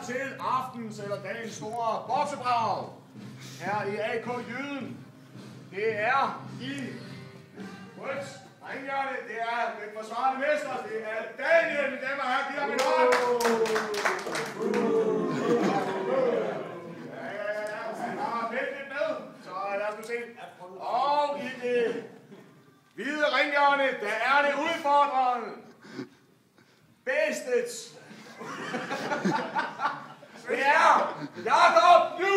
til aftens eller dagens store boksebrag her i AK Jyden. Det er i rødt ringhjørne. Det er den forsvarende mester. Det er Daniel, mine damer og herrer. Giv ham en hånd. Han har væltet med, så lad os nu se. Og i det hvide ringhjørne, der er det udfordrende. Bestets. Det er Jakob Nu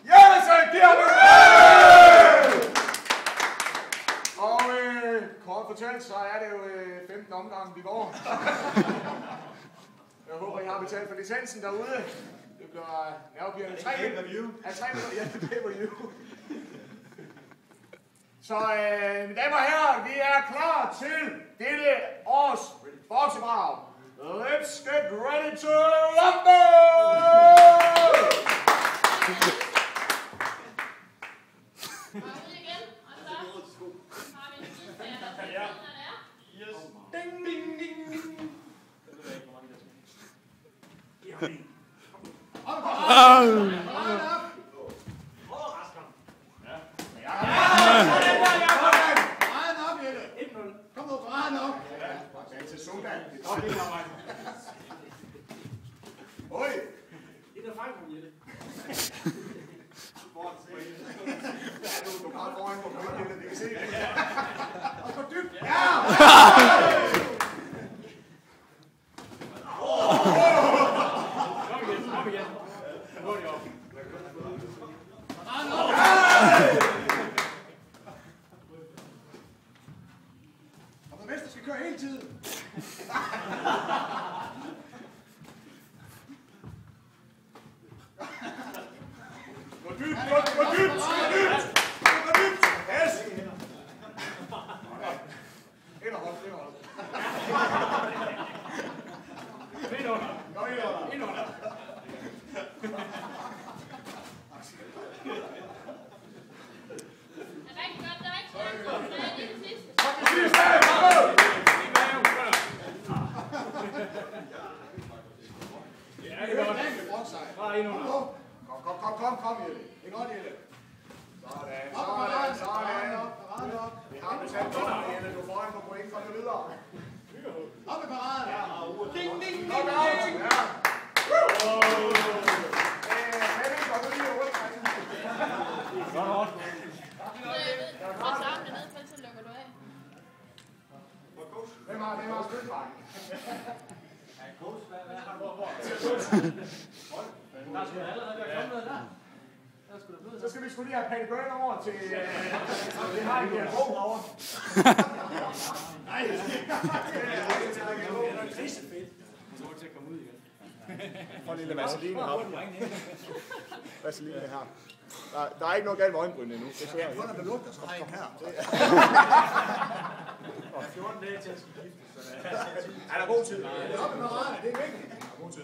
Jeppesen, giv ham en hånd. Og kort fortalt, så er det jo 15 omgange, vi går. Jeg håber, I har betalt for licensen derude. Det bliver nervepirrende. 3 minutter. Ja, det er review. Så mine damer og herrer, vi er klar til dette års boksebrag. Let's get ready to rumble! Ding, ding, ding, ding. Kom nu, drej op. Ja, til sodaen. Det er helt arbejde. Oj! Det er fejl på Jette. Du har foran på Jette, det kan se det. Og gå dybt. Ja! Kom igen. Hurtigt op. Mester skal køre hele tiden. Gå dybt, gå dybt, gå dybt, gå dybt. Yes. Inderhold, inderhold. Inderhold. Gå inderhold. Inderhold. Kom, Jelle. Det er godt, Jelle. Sådan. Vi har betalt for Jelle. Du får en på point for det videre. Op med paraden. Ding, ding, ding, ding. Ja. Henning, går du lige rundt? Godt hårdt. Hvem har støttebakken? Så skal vi sgu lige have Patty Byrne over til... Det har ikke været rum over. Nej, det er fedt. Så må til at komme ud igen. Få en lille vaseline her. Vaseline her. Der er ikke noget galt med øjenbrynene endnu. Det ser jeg. Hvor er der lugter så her? 14 dage til at skifte. Er der god tid? Det er vigtigt. God tid.